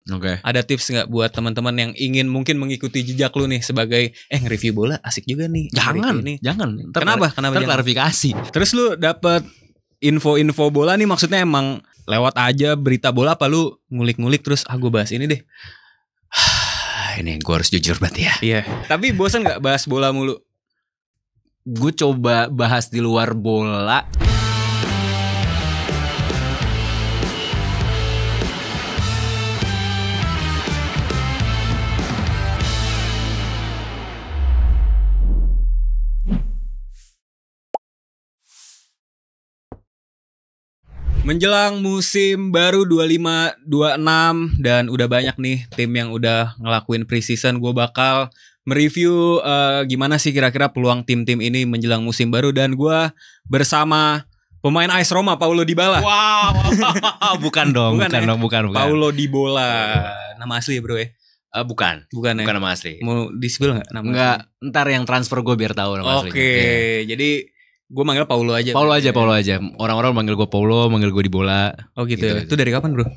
Oke. Ada tips nggak buat teman-teman yang ingin mungkin mengikuti jejak lu nih sebagai nge-review bola asik juga nih. Jangan. Kenapa Klarifikasi. Terus lu dapet info-info bola nih, maksudnya emang lewat aja berita bola apa lu ngulik-ngulik terus gue bahas ini deh. Ini gue harus jujur banget ya. Iya. Tapi bosan nggak bahas bola mulu? Gue coba bahas di luar bola. Menjelang musim baru 25-26 dan udah banyak nih tim yang udah ngelakuin preseason. Gue bakal mereview gimana sih kira-kira peluang tim-tim ini menjelang musim baru. Dan gue bersama pemain AS Roma, Paulo Dybala. Wow. Bukan dong. Paulo Dybala. Nama asli ya bro ya? Bukan ya? Bukan nama asli. Mau di-spill gak nama Nggak, asli? ntar yang transfer gue biar tahu nama aslinya. Oke, jadi gue manggil Paulo aja. Paulo aja. Orang-orang manggil gue Paulo, manggil gue Dybala. Oh gitu. Itu dari kapan bro?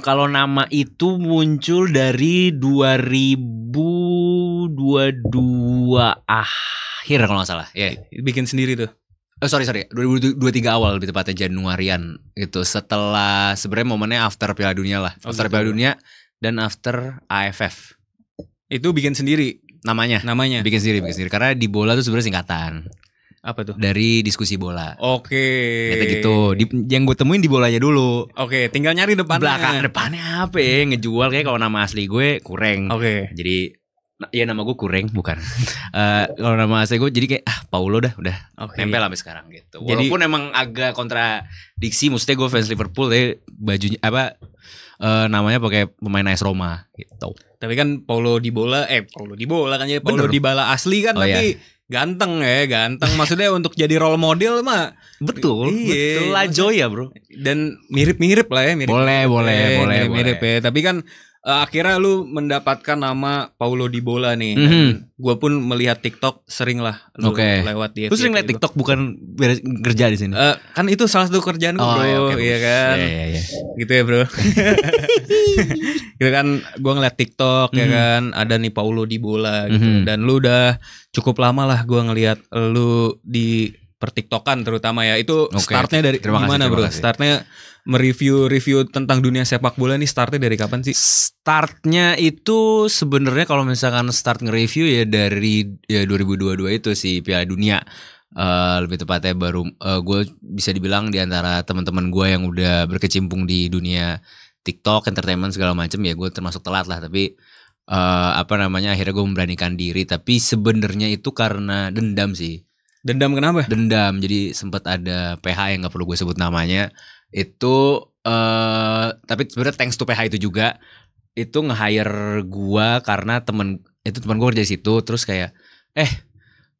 Kalau nama itu muncul dari 2022 akhir kalau nggak salah. Ya. Bikin sendiri tuh. Sorry 2023 awal, lebih tepatnya Januarian gitu. Setelah sebenarnya momennya after Piala Dunia lah. After Piala Dunia dan after AFF. Itu bikin sendiri. Namanya bikin sendiri karena di bola tuh sebenarnya singkatan. Apa tuh? Dari diskusi bola. Oke. Kayak gitu. Yang gue temuin di bolanya dulu. Oke, tinggal nyari depannya. Depannya apa ya? Ngejual kayak kalau nama asli gue Kureng. Oke. Jadi ya nama gue Kureng bukan. Kalau nama asli gue jadi kayak Paulo udah nempel sampai sekarang gitu. Walaupun emang agak kontradiksi, maksudnya gue fans Liverpool ya, bajunya namanya pakai pemain AS Roma gitu. Tapi kan Paulo Dybala kan ya. Paulo Dybala asli kan, tapi ganteng. Maksudnya untuk jadi role model mah. Betul lah Joya bro. Dan mirip-mirip lah ya. Boleh. Mirip ya. Tapi kan akhirnya lu mendapatkan nama Paulo Dybala nih. Gue pun melihat TikTok sering lah lewat dia. Lu sering lihat TikTok bukan kerja di sini? Kan itu salah satu kerjaan gue bro. Iya kan. Iya. Gitu ya bro. Gitu kan, gue ngeliat TikTok ya kan, ada nih Paulo Dybala gitu. Dan lu udah cukup lama lah gue ngeliat lu di pertiktokan terutama ya. Itu startnya dari gimana bro? Startnya mereview tentang dunia sepak bola nih, startnya dari kapan sih? Startnya itu sebenarnya kalau misalkan start nge-review ya dari 2022 itu sih, Piala Dunia. Lebih tepatnya baru gue bisa dibilang di antara teman-teman gue yang udah berkecimpung di dunia TikTok, entertainment segala macam ya, gue termasuk telat lah. Tapi akhirnya gue memberanikan diri. Tapi sebenarnya itu karena dendam sih. Dendam kenapa? Dendam. Jadi sempat ada PH yang nggak perlu gue sebut namanya. Itu tapi sebenarnya thanks to PH itu juga, itu nge-hire gue karena teman gue kerja di situ. Terus kayak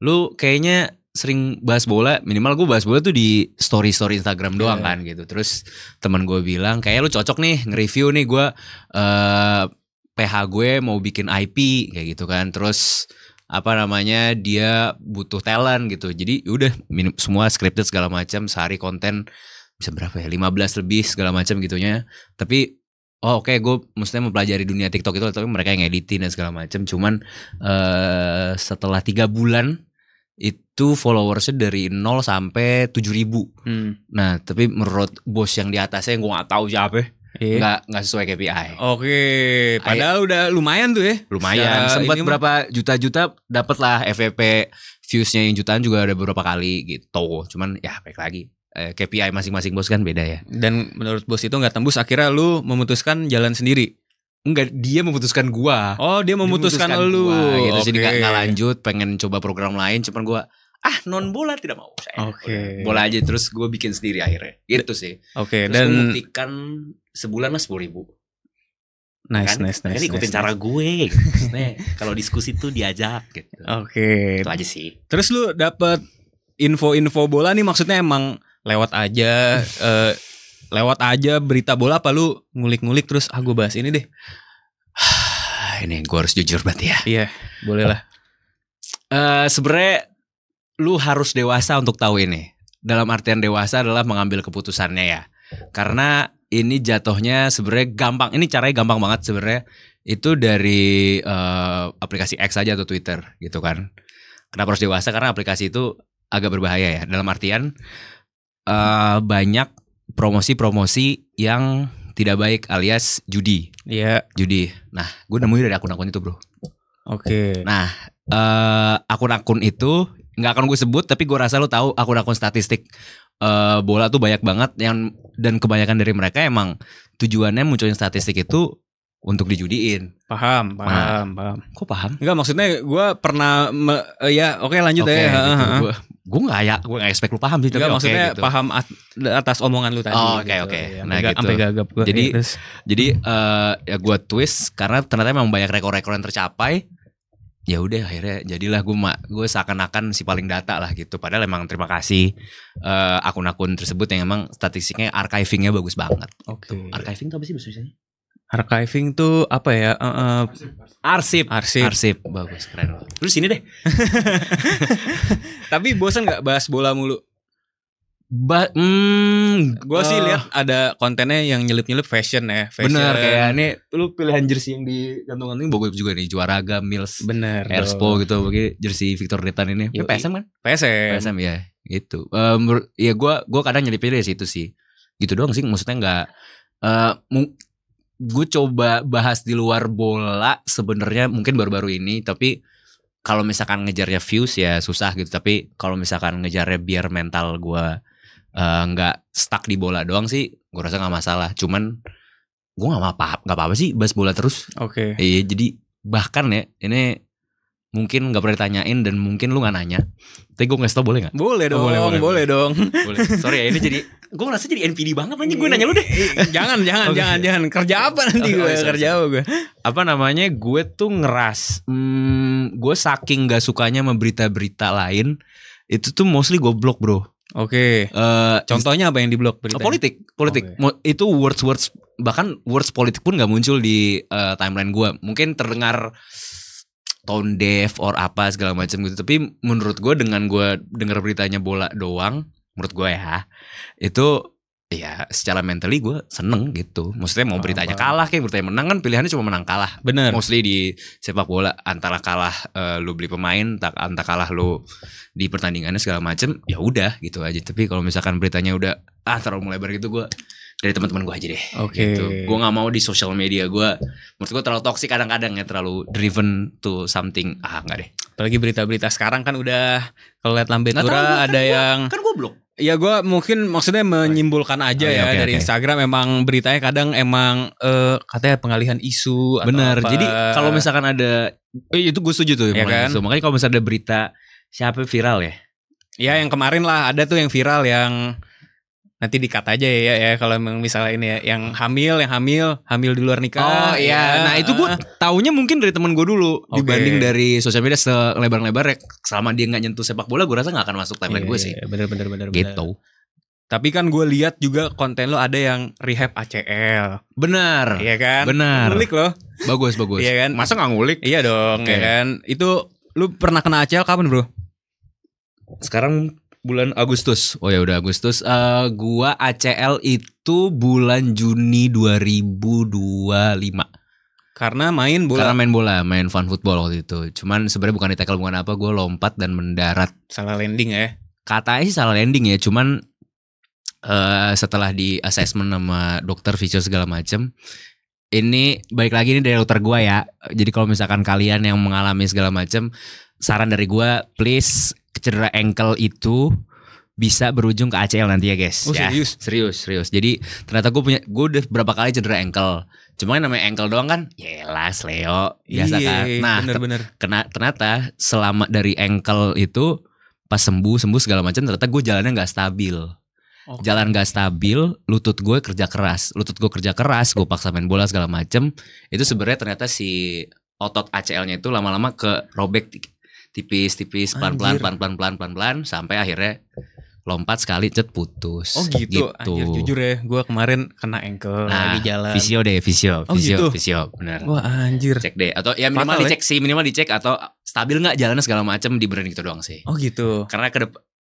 lu kayaknya sering bahas bola, minimal gue bahas bola tuh di story Instagram doang kan gitu. Terus teman gue bilang kayak lu cocok nih nge-review nih, gue PH gue mau bikin IP kayak gitu kan. Terus dia butuh talent gitu. Jadi udah semua scripted segala macam, sehari konten bisa berapa ya, 15 lebih segala macam gitunya. Tapi gue mestinya mempelajari dunia TikTok itu, tapi mereka yang editin dan segala macam. Cuman setelah 3 bulan itu followersnya dari 0 sampai 7.000. Nah tapi menurut bos yang di atasnya, yang gue gak tahu siapa, nggak sesuai KPI. Oke, padahal udah lumayan tuh ya. Lumayan, sempat berapa juta-juta dapat lah FVP, viewsnya yang jutaan juga ada beberapa kali gitu. Cuman ya baik lagi, KPI masing-masing bos kan beda ya. Dan menurut bos itu nggak tembus, akhirnya lu memutuskan jalan sendiri. Enggak, dia memutuskan gua. Oh, dia memutuskan lu gitu. Jadi gak lanjut, pengen coba program lain. Cuman gua non bola tidak mau saya. Bola aja, terus gua bikin sendiri akhirnya. Gitu sih. Terus dan membuktikan sebulan lah 10.000. Nice. Ini ikutin cara gue. Kalau diskusi tuh diajak gitu. Itu aja sih. Terus lu dapet info-info bola nih, maksudnya emang lewat aja berita bola apa lu ngulik-ngulik terus gue bahas ini deh. Ini gue harus jujur banget ya. Iya, boleh lah. Sebenarnya lu harus dewasa untuk tahu ini. Dalam artian dewasa adalah mengambil keputusannya ya. Karena ini jatuhnya sebenarnya gampang. Ini caranya gampang banget sebenarnya. Itu dari aplikasi X aja atau Twitter gitu kan. Kenapa harus dewasa? Karena aplikasi itu agak berbahaya ya. Dalam artian banyak promosi-promosi yang tidak baik alias judi. Iya. Judi. Nah, gue nemuin dari akun-akun itu, bro. Oke. Nah, akun-akun itu nggak akan gue sebut, tapi gue rasa lo tahu akun-akun statistik bola tuh banyak banget dan kebanyakan dari mereka emang tujuannya munculin statistik itu untuk dijudiin. Paham. Kok paham? Enggak, maksudnya gue pernah ya oke lanjut Oke, ya. gitu. Gue nggak expect lu paham sih. Enggak, tapi maksudnya gitu. paham atas omongan lu tadi. Oh, oke. Gitu. Nah, gitu. Sampai gagap gue. Jadi ya gue twist karena ternyata memang banyak rekor-rekor yang tercapai. Ya udah akhirnya jadilah gue seakan-akan si paling data lah gitu. Padahal emang terima kasih akun-akun tersebut yang emang statistiknya archivingnya bagus banget. Oke. Archiving itu apa sih bahasa Indonesia? Archiving tuh apa ya? Arsip. Bagus, keren. Terus sini deh. Tapi bosan nggak bahas bola mulu? Gue sih lihat ada kontennya yang nyelip-nyelip fashion ya. Bener, kayak ini lu pilihan jersey yang di gantung-gantung bagus juga nih. Juaraga, Mills, bener, Airspo gitu. Bagi jersey Victor Ritan ini. PSM kan? PSM ya, gitu. Ya gue kadang nyelipin dari situ sih. Gitu doang sih, maksudnya nggak. Gue coba bahas di luar bola sebenarnya mungkin baru-baru ini, tapi kalau misalkan ngejarnya views ya susah gitu. Tapi kalau misalkan ngejarnya biar mental gue nggak stuck di bola doang sih, gue rasa nggak masalah. Cuman gue nggak apa-apa sih bahas bola terus. Oke. Iya, jadi bahkan ya ini mungkin nggak pernah ditanyain dan mungkin lu nggak nanya. Tapi gue ngasih tau boleh nggak? Boleh dong. Boleh dong. Boleh. Sorry ya, ini jadi gue ngerasa jadi NPD banget nanti gue nanya lu deh. jangan. Kerja apa nanti gue? Kerja apa gue? Apa namanya? Gue tuh gue saking gak sukanya sama berita-berita lain, itu tuh mostly goblok, bro. Oke. Contohnya apa yang diblok beritanya? Politik. Okay. Itu words bahkan words politik pun nggak muncul di timeline gue. Mungkin terdengar tone deaf or apa segala macam gitu. Tapi menurut gue dengan gue denger beritanya bola doang, menurut gue ya itu ya secara mentally gue seneng gitu. Maksudnya mau beritanya kalah kayak beritanya menang kan pilihannya cuma menang kalah. Bener. Mostly di sepak bola antara kalah lu beli pemain, antara kalah lu di pertandingannya segala macem, ya udah gitu aja. Tapi kalau misalkan beritanya udah terlalu melebar gitu, gue dari teman-teman gue aja deh. Oke. Gitu. Gue nggak mau di sosial media gue. Menurut gue terlalu toksik kadang-kadang ya, terlalu driven to something. Nggak deh. Apalagi berita-berita sekarang kan udah kalau lihat Lambe Tura ada yang kan gue blok. Ya gue mungkin maksudnya menyimpulkan aja dari Instagram emang beritanya kadang emang katanya pengalihan isu. Bener. Atau apa. Jadi kalau misalkan ada itu gue setuju tuh. Ya kan? Makanya kalau misalkan ada berita siapa viral ya? Ya yang kemarin lah ada tuh yang viral yang nanti di-cut aja ya kalau misalnya ini ya yang hamil di luar nikah. Oh iya. Nah itu gue taunya mungkin dari temen gue dulu dibanding dari sosial media selebar-lebar ya. Selama dia nggak nyentuh sepak bola, gue rasa nggak akan masuk timeline gue sih. Bener. Gitu. Tapi kan gue lihat juga konten lo ada yang rehab ACL. Benar. Iya kan? Benar. Ngulik lo. Bagus. Iya kan? Masa nggak ngulik? Iya dong. Ya kan? Itu lu pernah kena ACL kapan bro? Sekarang bulan Agustus. Oh ya udah Agustus. Gua ACL itu bulan Juni 2025. Karena main bola. Main fun football waktu itu. Cuman sebenarnya bukan di tackle, bukan apa, gue lompat dan mendarat. Salah landing ya. Katanya sih salah landing ya, cuman setelah di assessment sama dokter fisio segala macem, ini balik lagi ini dari dokter gue ya. Jadi kalau misalkan kalian yang mengalami segala macem, saran dari gue, please, cedera ankle itu bisa berujung ke ACL nanti ya guys. Oh, ya, serius. Jadi ternyata gue udah berapa kali cedera ankle. Cuma yang namanya ankle doang kan, yelas Leo biasa kan. Nah bener. Ternyata selama dari ankle itu pas sembuh segala macam, ternyata gue jalannya nggak stabil. Okay. Jalan gak stabil, lutut gue kerja keras, gue paksa main bola segala macem. Itu sebenarnya ternyata si otot ACL-nya itu lama-lama ke robek tipis, pelan-pelan sampai akhirnya lompat sekali putus. Oh gitu. Anjir, jujur ya, gue kemarin kena ankle lagi jalan. Fisio, benar. Wah anjir. Cek deh, atau ya minimal dicek atau stabil nggak jalannya segala macam, dibenerin gitu doang sih. Oh gitu. Karena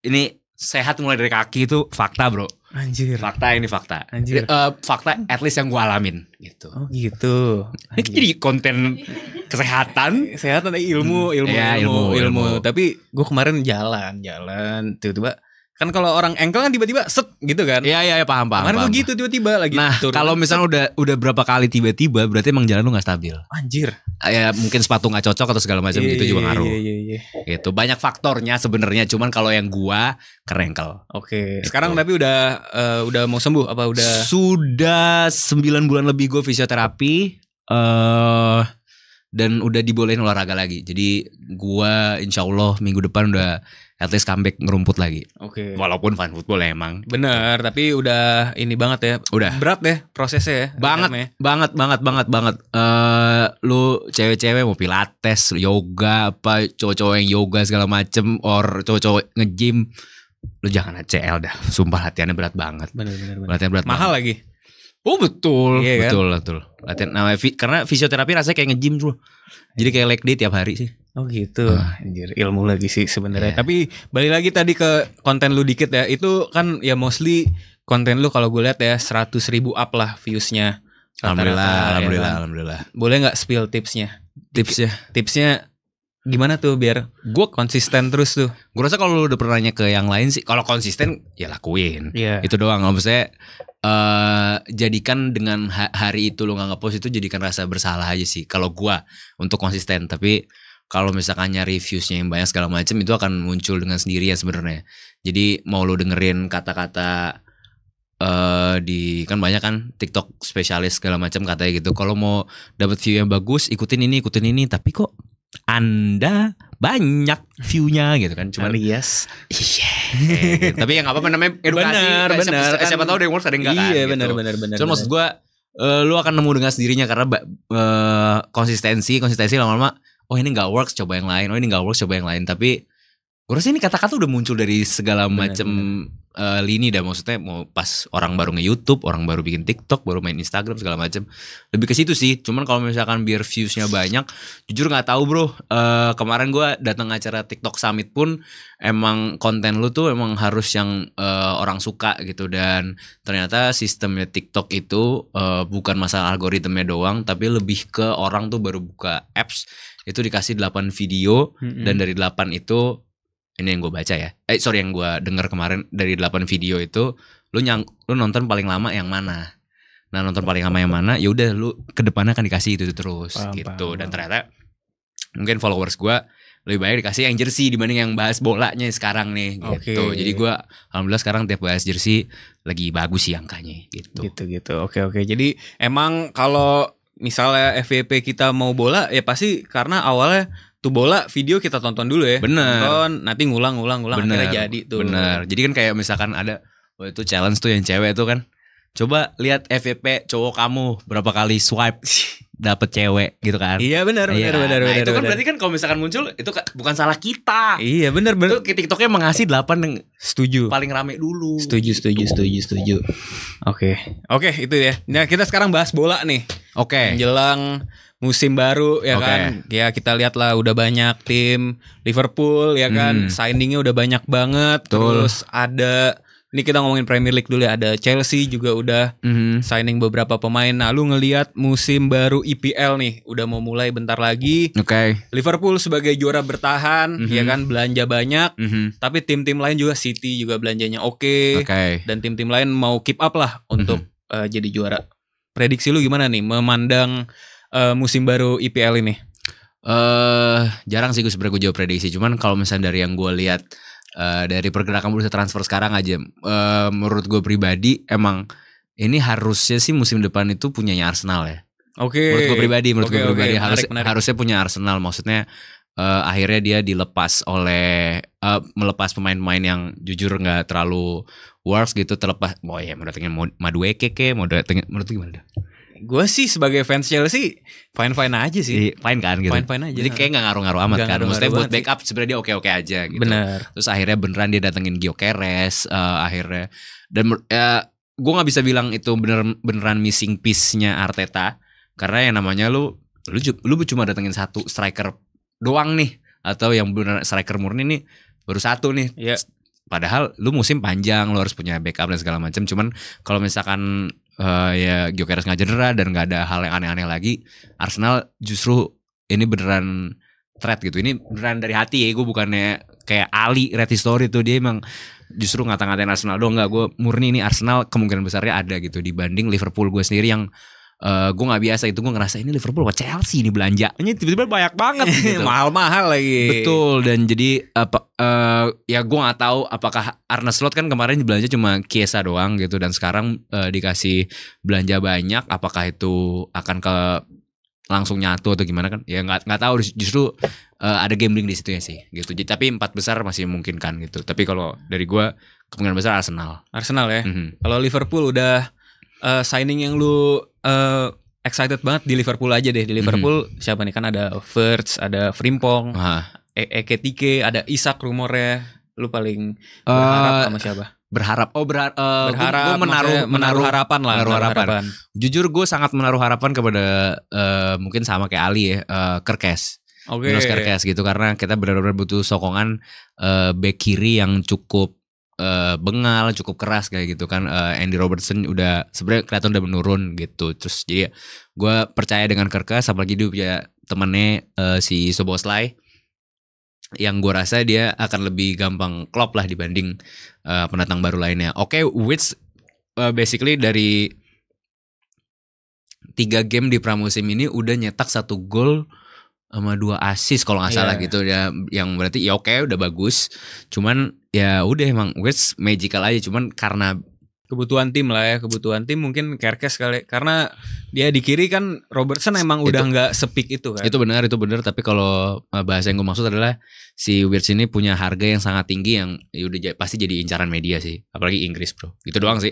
ini sehat mulai dari kaki itu fakta bro. Anjir. Fakta ini fakta. Anjir. Fakta at least yang gue alamin gitu. Oh gitu. Ini jadi konten kesehatan. Ilmu. Ya, ilmu. Tapi gue kemarin jalan tiba-tiba kan kalau orang ankle kan tiba-tiba set gitu kan. Iya paham. Kemarin gue gitu tiba-tiba lagi. Nah kalau misalnya udah berapa kali tiba-tiba berarti emang jalan lu nggak stabil. Anjir. Ya mungkin sepatu nggak cocok atau segala macam gitu juga ngaruh. Iya. Gitu banyak faktornya sebenarnya. Cuman kalau yang gua kerengkel. Oke. Gitu. Sekarang tapi udah mau sembuh apa udah? Sudah 9 bulan lebih gue fisioterapi. Dan udah dibolehin olahraga lagi. Jadi gua insya Allah minggu depan udah at least comeback ngerumput lagi. Oke. Walaupun fun football emang. Bener, tapi udah ini banget ya. Udah. Berat ya prosesnya ya. Banget. Lu cewek-cewek mau pilates, yoga, apa cowok-cowok yang yoga segala macem, or cowok-cowok nge-gym, lu jangan ACL dah. Sumpah latihannya berat banget. Bener. Latihan berat. Mahal banget. lagi. Oh betul, Iya, betul. Latihan namanya karena fisioterapi rasanya kayak nge-gym tuh. Jadi kayak leg day tiap hari sih. Oh gitu. Anjir, ilmu lagi sih sebenarnya. Yeah. Tapi balik lagi tadi ke konten lu dikit ya. Itu kan ya mostly konten lu kalau gue lihat ya 100.000 up lah viewsnya. Alhamdulillah. Boleh nggak spill tipsnya? Tipsnya. Tipsnya gimana tuh biar gue konsisten terus tuh? Gue rasa kalau lu udah pernah nanya ke yang lain sih, kalau konsisten ya lakuin. Iya. Itu doang. Kalau misalnya jadikan dengan hari itu lu nggak ngepost itu jadikan rasa bersalah aja sih. Kalau gue untuk konsisten, tapi kalau misalkan nyari viewsnya yang banyak segala macam itu akan muncul dengan sendirinya sebenarnya. Jadi mau lu dengerin kata-kata di kan banyak kan TikTok spesialis segala macam katanya gitu. Kalau mau dapat view yang bagus, ikutin ini, tapi kok Anda banyak view-nya gitu kan. Cuman Alias. Iya. Gitu. Tapi yang apa namanya edukasi. Benar. Siapa tahu ada yang works ada yang enggak kan. Iya, gitu. benar. Cuman maksud gue lu akan nemu dengan sendirinya karena konsistensi lama-lama. Oh ini nggak works, coba yang lain. Oh ini nggak works, coba yang lain. Tapi gue rasa ini kata-kata udah muncul dari segala macam lini dah. Maksudnya mau pas orang baru nge-YouTube, orang baru bikin TikTok, baru main Instagram segala macam. Lebih ke situ sih. Cuman kalau misalkan biar viewsnya banyak, jujur nggak tahu bro. Kemarin gue datang acara TikTok Summit pun emang konten lu tuh emang harus yang orang suka gitu. Dan ternyata sistemnya TikTok itu bukan masalah algoritmnya doang, tapi lebih ke orang tuh baru buka apps itu dikasih 8 video dan dari 8 itu ini yang gue baca ya. Yang gue dengar kemarin dari 8 video itu lu nonton paling lama yang mana. Nah, nonton paling lama yang mana, ya udah lu kedepannya akan dikasih itu terus gitu. Dan ternyata mungkin followers gue lebih banyak dikasih yang jersey dibanding yang bahas bolanya sekarang nih gitu. Jadi gue alhamdulillah sekarang tiap bahas jersey lagi bagus sih angkanya gitu. Gitu. Oke. Jadi emang kalau misalnya FYP kita mau bola ya pasti karena awalnya tuh bola video kita tonton dulu ya. Bener. Tonton nanti ngulang akhirnya jadi tuh. Bener. Jadi kan kayak misalkan ada itu challenge tuh yang cewek tuh kan. Coba lihat FYP cowok kamu berapa kali swipe dapet cewek gitu kan. Iya benar. Itu kan berarti kan kalau misalkan muncul itu bukan salah kita. Iya benar. Itu TikToknya mengasih 8 yang setuju. Paling rame dulu. Setuju. Oke, itu ya. Nah, kita sekarang bahas bola nih. Oke. Menjelang musim baru ya kan. Ya kita lihat lah udah banyak tim Liverpool ya kan. Signingnya udah banyak banget. Terus ada ini kita ngomongin Premier League dulu ya. Ada Chelsea juga udah signing beberapa pemain. Nah, lu ngelihat musim baru IPL nih udah mau mulai bentar lagi. Oke. Liverpool sebagai juara bertahan ya kan, belanja banyak. Tapi tim-tim lain juga, City juga belanjanya oke. Dan tim-tim lain mau keep up lah untuk jadi juara. Prediksi lu gimana nih memandang musim baru IPL ini? Jarang sih gue sebenarnya jawab prediksi. Cuman kalau misalnya dari yang gue lihat dari pergerakan bursa transfer sekarang aja, menurut gue pribadi emang ini harusnya sih musim depan itu punyanya Arsenal ya. Menurut gue pribadi harusnya punya Arsenal. Maksudnya akhirnya dia dilepas oleh melepas pemain-pemain yang jujur nggak terlalu works gitu, terlepas. Oh ya, menurut Madueke menurut gimana? Gue sih sebagai fans Chelsea fine aja sih. Fine kan gitu. Fine aja. Jadi kayak gak ngaruh-ngaruh amat kan. Maksudnya buat backup sebenarnya dia oke-oke aja gitu. Bener. Terus akhirnya beneran dia datengin Gyökeres akhirnya. Dan gue gak bisa bilang itu beneran missing piece-nya Arteta. Karena yang namanya lu cuma datengin satu striker doang nih. Atau yang bener striker murni nih baru satu nih. Yeah. Padahal lu musim panjang, lu harus punya backup dan segala macam. Cuman kalau misalkan ya Gyökeres nggak cedera dan nggak ada hal yang aneh-aneh lagi, Arsenal justru ini beneran threat gitu. Ini beneran dari hati ya, gue bukannya kayak Ali Red History tuh, dia emang justru ngata-ngatain Arsenal doang. Nggak, gue murni ini Arsenal kemungkinan besarnya ada gitu dibanding Liverpool. Gue sendiri yang gue nggak biasa itu, gue ngerasa ini Liverpool apa Chelsea ini belanjanya tiba-tiba banyak banget gitu. Mahal-mahal lagi. Betul, dan jadi ya gue nggak tahu apakah Arne Slot kan kemarin belanja cuma Chiesa doang gitu, dan sekarang dikasih belanja banyak, apakah itu akan langsung nyatu atau gimana kan? Ya nggak tahu, justru ada gambling di situ ya sih gitu. Jadi, tapi 4 besar masih memungkinkan gitu. Tapi kalau dari gue kemungkinan besar Arsenal ya. Kalau Liverpool udah signing yang lu excited banget di Liverpool aja deh. Di Liverpool siapa nih, kan ada Wirtz, ada Frimpong, Ekitike, ada Isak rumornya. Lu paling berharap sama siapa? Berharap gue menaruh harapan lah. Menaruh harapan. Jujur gue sangat menaruh harapan kepada mungkin sama kayak Ali ya, Kerkes. Milos Kerkes gitu, karena kita benar-benar butuh sokongan back kiri yang cukup bengal, cukup keras kayak gitu kan. Andy Robertson udah sebenarnya kelihatan udah menurun gitu. Terus jadi gue percaya dengan Kerkes, apalagi dia punya temennya si Soboslai, yang gue rasa dia akan lebih gampang klop lah dibanding pendatang baru lainnya. Oke, which basically dari 3 game di pramusim ini udah nyetak 1 gol sama 2 assist kalau nggak salah gitu ya, yang berarti ya oke, udah bagus. Cuman ya udah emang West magical aja, cuman karena kebutuhan tim lah ya, kebutuhan tim mungkin Kerkes kali, karena dia di kiri kan Robertson emang udah nggak sepik itu kan. Itu benar, tapi kalau bahasa yang gue maksud adalah si Wirtz ini punya harga yang sangat tinggi yang ya udah pasti jadi incaran media sih, apalagi Inggris bro. Itu doang sih.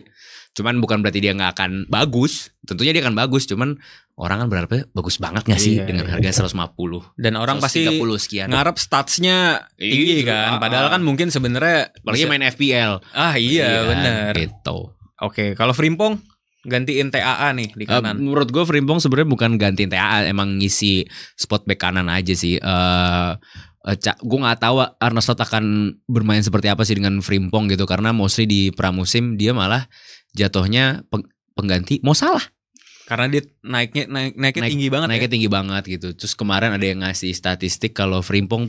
Cuman bukan berarti dia nggak akan bagus. Tentunya dia akan bagus, cuman orang kan berharapnya bagus banget nggak sih dengan harga 150. Dan orang pasti sekian. Ngarep statsnya tinggi kan. Padahal kan mungkin sebenarnya apalagi main FPL. Iya benar. Gitu. Oke, kalau Frimpong gantiin TAA nih di kanan. Menurut gue Frimpong sebenarnya bukan gantiin TAA, emang ngisi spot back kanan aja sih. Gue nggak tahu Arne Slot akan bermain seperti apa sih dengan Frimpong gitu, karena mostly di pramusim dia malah jatuhnya pengganti Mo Salah. Karena dia naiknya tinggi banget. Naiknya tinggi banget gitu. Terus kemarin ada yang ngasih statistik kalau Frimpong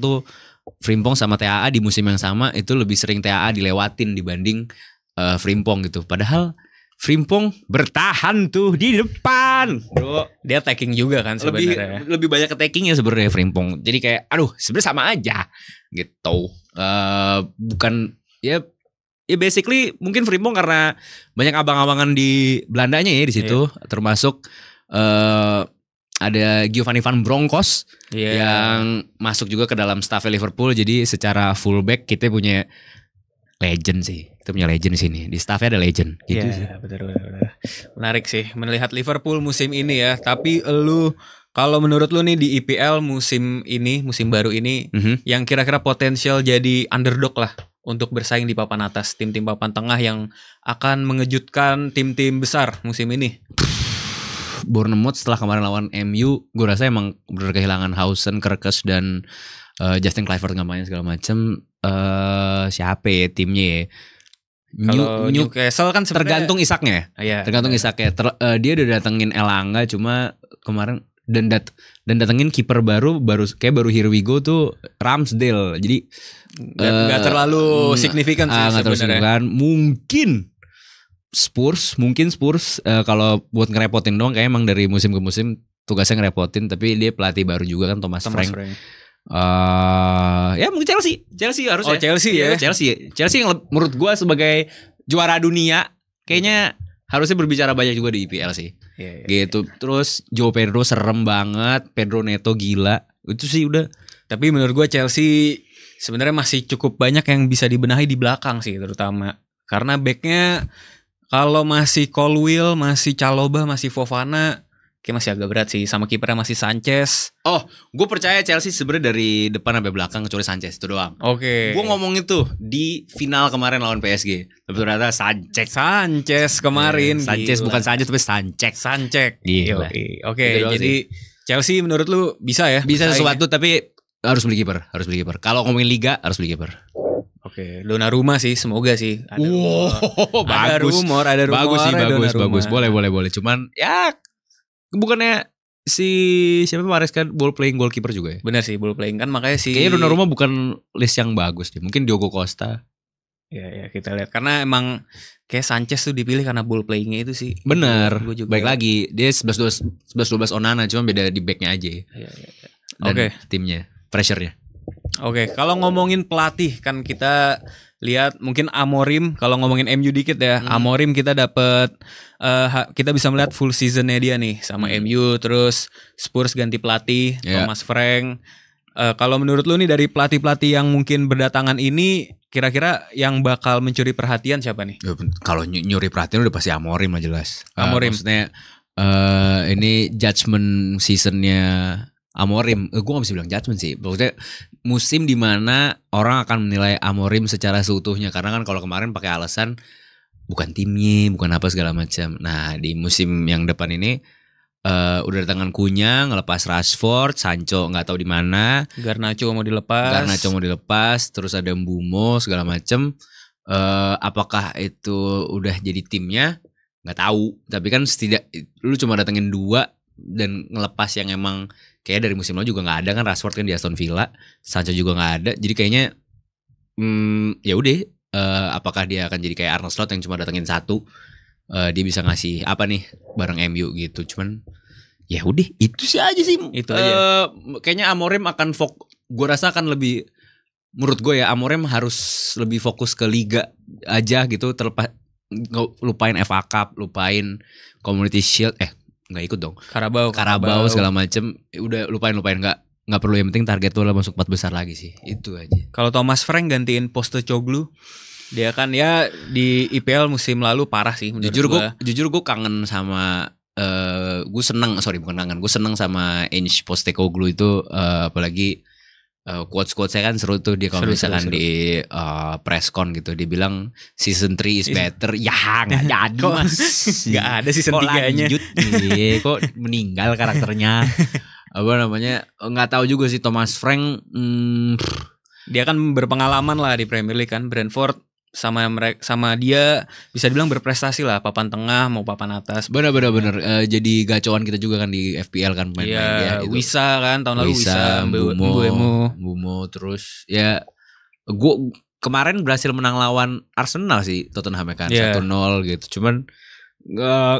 sama TAA di musim yang sama itu lebih sering TAA dilewatin dibanding Frimpong gitu. Padahal Frimpong bertahan tuh di depan, bro. Dia attacking juga kan sebenarnya. Lebih banyak attacking ya sebenarnya Frimpong. Jadi kayak sebenarnya sama aja gitu. Bukan ya basically mungkin Frimpong karena banyak abang-abangan di Belandanya ya di situ, termasuk ada Giovanni van Bronckhorst yang masuk juga ke dalam staff Liverpool. Jadi secara fullback kita punya legend sih. Kita punya legend di sini. Di staffnya ada legend gitu sih. Betul. Menarik sih melihat Liverpool musim ini ya. Tapi kalau menurut lu nih di IPL musim baru ini yang kira-kira potensial jadi underdog lah untuk bersaing di papan atas, tim-tim papan tengah yang akan mengejutkan tim-tim besar musim ini. Bournemouth setelah kemarin lawan MU, gue rasa emang benar kehilangan Hausen, Kerkes dan Justin Kluivert nggak main segala macam. Siapa ya timnya ya? Kalau Newcastle kan tergantung Isaknya. Tergantung Isaknya. Dia udah datengin Elanga cuma kemarin dan datengin kiper baru Here We Go tuh Ramsdale. Jadi nggak terlalu signifikan sih sebenarnya. Mungkin Spurs kalau buat ngerepotin doang, kayak emang dari musim ke musim tugasnya ngerepotin. Tapi dia pelatih baru juga kan, Thomas Frank. Ya mungkin Chelsea harusnya. Chelsea yang menurut gue sebagai juara dunia kayaknya harusnya berbicara banyak juga di IPL sih. Gitu. Terus Joe Pedro serem banget, Pedro Neto gila. Itu sih udah. Tapi menurut gue Chelsea sebenarnya masih cukup banyak yang bisa dibenahi di belakang sih, terutama karena backnya kalau masih Colwill, masih Chalobah, masih Fofana, kayak masih agak berat sih. Sama kipernya masih Sanchez. Gue percaya Chelsea sebenarnya dari depan sampai belakang kecuali Sanchez itu doang. Oke. Gue ngomong itu di final kemarin lawan PSG. Tapi ternyata Sanchez kemarin. Sanchez bukan Sanchez tapi Sanchez. Gila. Oke. Jadi Chelsea menurut lu bisa ya? Bisa sesuatu tapi harus beli kiper. Kalau ngomongin liga harus beli kiper. Oke, Donnarumma sih, semoga sih. Ada Bagus. Ada rumor. Bagus sih, Donnarumma. bagus. Boleh. Cuman ya bukannya si siapa Mahrez kan ball playing goalkeeper juga ya? Benar sih, ball playing kan makanya sih. Kayaknya Donnarumma bukan list yang bagus deh. Mungkin Diogo Costa. Ya kita lihat karena emang kayak Sanchez tuh dipilih karena ball playingnya itu sih. Bener. Gua juga. Baik lagi dia 11-12 Onana, cuma beda di backnya aja. Iya. Dan timnya, pressure-nya. Oke, kalau ngomongin pelatih kan kita lihat mungkin Amorim, kalau ngomongin MU dikit ya, Amorim kita dapat kita bisa melihat full seasonnya dia nih sama MU, terus Spurs ganti pelatih Thomas Frank. Kalau menurut lu nih dari pelatih-pelatih yang mungkin berdatangan ini, kira-kira yang bakal mencuri perhatian siapa nih? Kalau nyuri perhatian udah pasti Amorim lah jelas. Amorim. Maksudnya ini judgment seasonnya Amorim, gue gak bisa bilang judgment sih. Maksudnya musim dimana orang akan menilai Amorim secara seutuhnya. Karena kan kalau kemarin pakai alasan bukan timnya, bukan apa segala macam. Nah di musim yang depan ini udah datangkan Cunha, ngelepas Rashford, Sancho nggak tahu di mana, Garnacho mau dilepas, terus ada Mbumo segala macam. Apakah itu udah jadi timnya? Nggak tahu. Tapi kan lu cuma datengin 2 dan ngelepas yang emang kayak dari musim lalu juga nggak ada kan. Rashford kan di Aston Villa, Sancho juga nggak ada. Jadi kayaknya ya udah, apakah dia akan jadi kayak Arne Slot yang cuma datengin 1, dia bisa ngasih apa nih bareng MU gitu. Cuman ya udah itu sih aja sih. Itu aja. Kayaknya Amorim akan gue rasa akan lebih, menurut gue ya Amorim harus lebih fokus ke liga aja gitu, terlepas lupain FA Cup, lupain Community Shield, nggak ikut dong. Carabao segala macem, udah lupain nggak perlu. Yang penting target lo masuk 4 besar lagi sih, itu aja. Kalau Thomas Frank gantiin Postecoglou, dia kan ya di IPL musim lalu parah sih menurut Jujur gue kangen sama gue seneng sama Ange Postecoglou itu, apalagi quotes saya kan seru tuh dia kalau misalkan di press con gitu dia bilang season 3 is better. Ya nggak jadi mas. Nggak ada season 3-nya. Kok meninggal karakternya. Apa namanya, nggak tahu juga sih. Thomas Frank dia kan berpengalaman lah di Premier League kan. Brentford sama dia bisa dibilang berprestasi lah, papan tengah mau papan atas. Bener. Jadi gacauan kita juga kan di FPL kan main-main dia. Wisa kan tahun lalu Wisa, Mbumo, terus ya gue kemarin berhasil menang lawan Arsenal sih, Tottenham kan 1-0 gitu. Cuman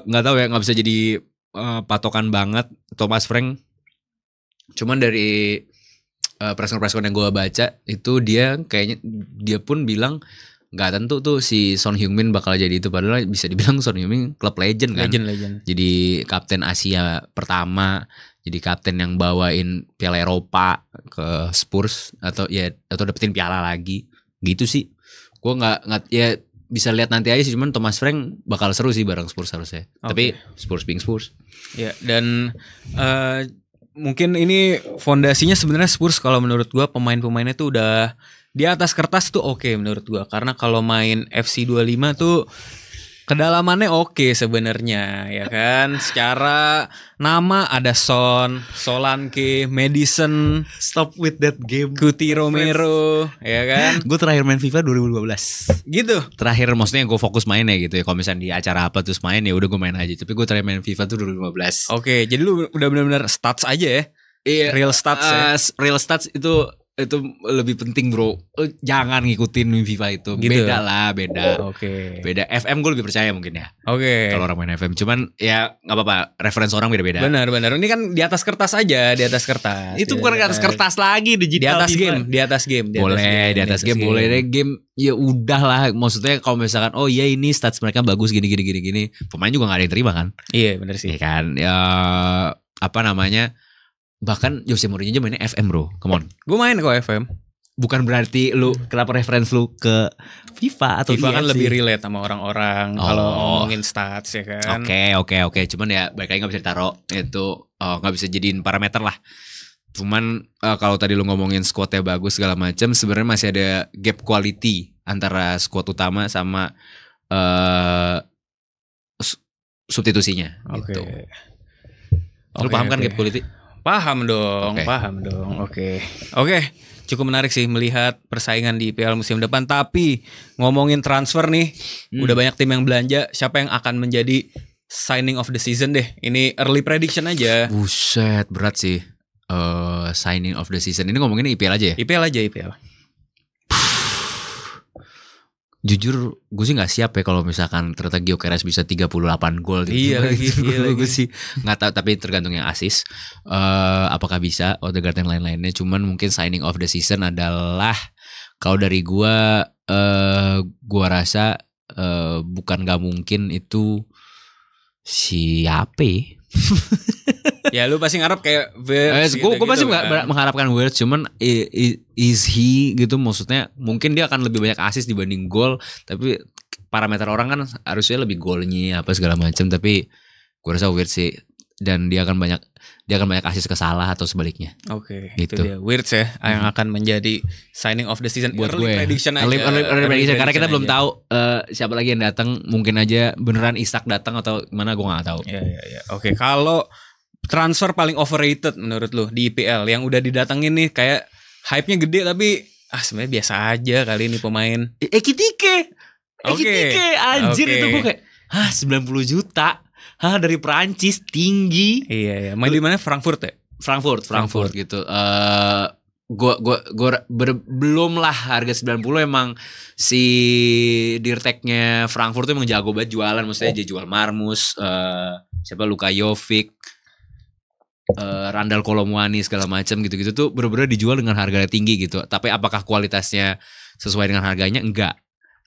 nggak tahu ya, nggak bisa jadi patokan banget Thomas Frank. Cuman dari press-con yang gue baca itu dia kayaknya dia pun bilang nggak tentu tuh si Son Heung-min bakal jadi itu, padahal bisa dibilang Son Heung-min klub legend kan. Legend. Jadi kapten Asia pertama, jadi kapten yang bawain Piala Eropa ke Spurs atau dapetin piala lagi gitu sih. Gue nggak ya bisa lihat nanti aja sih. Cuman Thomas Frank bakal seru sih bareng Spurs harusnya. Tapi Spurs being Spurs. Ya dan mungkin ini fondasinya sebenarnya Spurs kalau menurut gue pemain-pemainnya tuh udah di atas kertas tuh oke menurut gua, karena kalau main FC 25 tuh kedalamannya oke sebenarnya ya kan. Secara nama ada Son, Solanke, Madison, Stop with that game, Cuti Romero ya kan. Gue terakhir main FIFA 2015 gitu. Terakhir maksudnya gue fokus mainnya gitu ya. Kalau misalnya di acara apa terus main ya udah gue main aja. Tapi gue terakhir main FIFA tuh 2015. Oke, jadi lu udah benar-benar stats aja ya. Iya, real stats ya. Real stats itu lebih penting bro. Jangan ngikutin FIFA itu gitu. Beda. Oke. Beda. FM gue lebih percaya mungkin ya. Oke. Kalau orang main FM, cuman ya nggak apa-apa. Referensi orang beda-beda. Benar. Ini kan di atas kertas aja, di atas kertas. Itu bukan di atas kertas lagi, digital. Di atas game. Boleh di atas game. Boleh deh game. Ya udah lah. Maksudnya kalau misalkan oh iya ini stats mereka bagus gini. Pemain juga nggak ada yang terima kan? Iya benar sih. Iya kan. Ya apa namanya? Bahkan Jose Mourinho aja mainnya FM bro. Come on. Gue main kok FM. Bukan berarti lu kenapa referensi lu ke FIFA atau FIFA kan EFC? lebih relate sama orang-orang kalau ngomongin stats ya kan. Oke. Cuman ya baik lagi gak bisa ditaruh. Itu gak bisa jadiin parameter lah. Cuman kalau tadi lu ngomongin squadnya bagus segala macam, sebenarnya masih ada gap quality antara squad utama sama substitusinya gitu. Lu paham kan gap quality? Paham dong. Oke. Cukup menarik sih melihat persaingan di IPL musim depan. Tapi ngomongin transfer nih, udah banyak tim yang belanja. Siapa yang akan menjadi signing of the season deh? Ini early prediction aja. Buset, berat sih. Signing of the season. Ini ngomongin IPL aja ya? IPL. Jujur gue sih gak siap ya kalau misalkan ternyata Gyökeres bisa 38 gol gitu. Iya lagi. Gue sih gak tahu, tapi tergantung yang assist. Apakah bisa Odegaard dan lain-lainnya. Cuman mungkin signing of the season adalah, kalau dari gue rasa bukan gak mungkin itu siapa Ya lu pasti ngarep kayak Wirtz gue pasti kan? mengharapkan Wirtz, cuman is he gitu, maksudnya mungkin dia akan lebih banyak assist dibanding gol, tapi parameter orang kan harusnya lebih golnya apa segala macam, tapi gue rasa Wirtz sih, dan dia akan banyak assist ke Salah atau sebaliknya. Oke, gitu. Itu dia Wirtz ya yang akan menjadi signing of the season. Buat early gue prediction aja. Early prediction, karena kita belum aja. tahu siapa lagi yang datang, mungkin aja beneran Isak datang atau gimana, gue nggak tahu. Ya. Oke, kalau transfer paling overrated menurut lu di IPL yang udah didatengin nih, kayak hype-nya gede tapi sebenarnya biasa aja kali ini pemain. Ekitike anjir. Oke. Itu gue kayak 90 juta dari Perancis, tinggi. Iya. Main di mana? Frankfurt ya? Frankfurt gitu. Belum lah harga 90, emang si Dirteknya Frankfurt tuh emang jago banget jualan, maksudnya dia jual Marmus, siapa Luka Jovic, Randal Kolomwani segala macam gitu-gitu tuh bener-bener dijual dengan harga tinggi gitu. Tapi apakah kualitasnya sesuai dengan harganya? Enggak.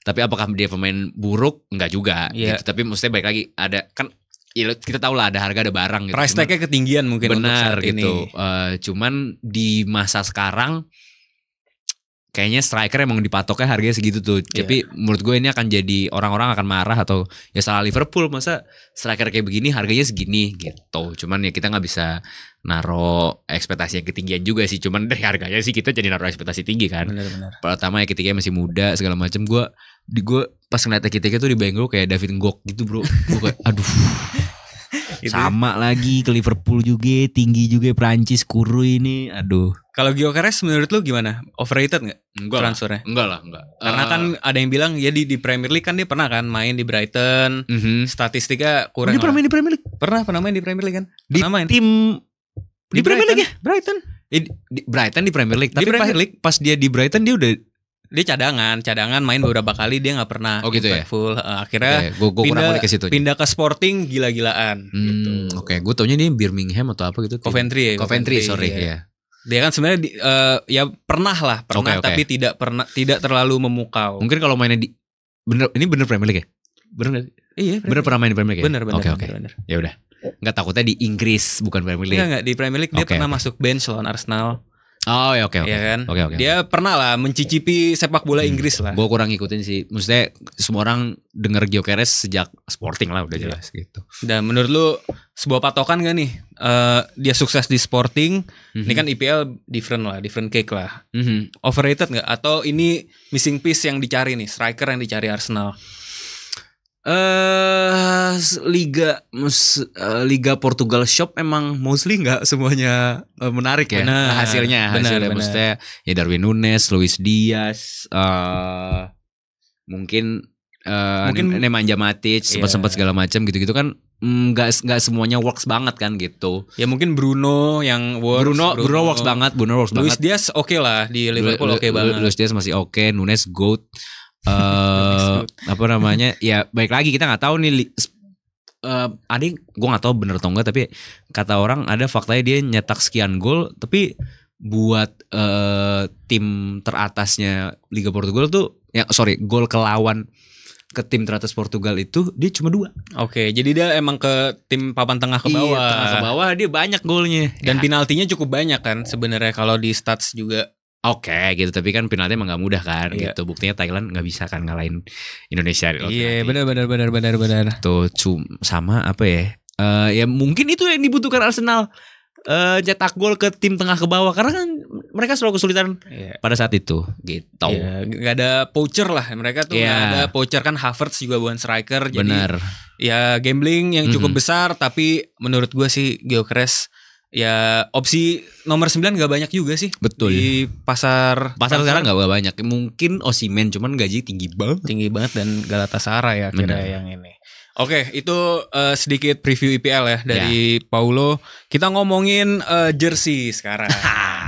Tapi apakah dia pemain buruk? Enggak juga gitu. Tapi maksudnya baik lagi, ada kan ya, kita tahu lah ada harga ada barang gitu. Price tag-nya ketinggian mungkin benar untuk saat gitu. ini. Cuman di masa sekarang kayaknya striker emang dipatoknya harganya segitu tuh. Tapi menurut gue ini akan jadi, orang-orang akan marah atau ya salah Liverpool, masa striker kayak begini harganya segini gitu. Cuman ya kita nggak bisa naro ekspektasi yang ketinggian juga sih. Cuman dari harganya sih kita jadi naro ekspektasi tinggi kan. Benar. Pertama ya ketiganya masih muda segala macam. Gue pas ngeliat ketiganya tuh di bayang gue kayak David Ngok gitu bro. Gue kayak aduh. Sama lagi ke Liverpool juga, tinggi juga, Prancis kuru ini, aduh. Kalau Gyökeres menurut lu gimana? Overrated nggak transfernya? Enggak. Karena kan ada yang bilang ya di Premier League kan dia pernah kan main di Brighton, statistiknya kurang. Dia pernah main di Premier League? Pernah main di Premier League kan? Pernah main di Premier League ya? Brighton. Brighton di Premier League. Tapi Premier League. pas dia di Brighton dia cadangan main beberapa kali, dia nggak pernah gitu ya? full. Akhirnya pindah ke Sporting gila-gilaan gitu. Oke, gue taunya dia Birmingham atau apa gitu. Coventry, sorry ya. Dia kan sebenarnya ya pernah tapi tidak terlalu memukau. Mungkin kalau mainnya di ini bener Premier League ya? Bener. Iya, bener pernah main di Premier League ya? Bener. Oke. Ya udah. Enggak, takutnya di Inggris bukan Premier League. Enggak, di Premier League dia pernah masuk bench lawan Arsenal. Oh ya, oke. Ya kan? Oke. Dia pernah lah mencicipi sepak bola Inggris lah. Gue kurang ngikutin sih. Maksudnya semua orang denger Gyökeres sejak Sporting lah, udah jelas gitu. Dan menurut lu sebuah patokan gak nih? Dia sukses di Sporting, ini kan IPL different cake lah. Overrated gak? Atau ini missing piece yang dicari nih, striker yang dicari Arsenal? Liga Portugal shop emang mostly nggak semuanya menarik ya. Hasilnya maksudnya ya Darwin Nunes, Luis Diaz, mungkin Nemanja Matic, sempat segala macam gitu kan, nggak semuanya works banget kan gitu. Ya mungkin Bruno yang Bruno works banget. Luis Diaz oke lah di Liverpool, oke banget. Luis Diaz masih oke, Nunes goat. Apa namanya, ya baik lagi kita nggak tahu nih. Ada gue nggak tahu bener atau enggak, tapi kata orang ada faktanya dia nyetak sekian gol, tapi buat tim teratasnya Liga Portugal tuh gol ke tim teratas Portugal itu dia cuma 2. Oke, jadi dia emang ke tim papan tengah ke bawah. Iya, tengah ke bawah dia banyak golnya. Dan penaltinya cukup banyak kan sebenarnya kalau di stats juga. Oke gitu, tapi kan penalti emang gak mudah kan gitu. Buktinya Thailand gak bisa kan ngalahin Indonesia. Iya, benar. Tuh sama apa ya? Ya mungkin itu yang dibutuhkan Arsenal, cetak gol ke tim tengah ke bawah, karena kan mereka selalu kesulitan pada saat itu gitu. Gak ada poacher lah, mereka tuh gak ada poacher kan. Havertz juga bukan striker. Benar. Jadi ya gambling yang cukup besar, tapi menurut gue sih Gyökeres ya opsi nomor 9 gak banyak juga sih. Betul. Di pasar sekarang gak banyak. Mungkin Osimhen, cuman gaji tinggi banget dan Galatasaray ya kira yang ini. Oke, itu sedikit preview IPL ya dari Paulo. Kita ngomongin jersey sekarang.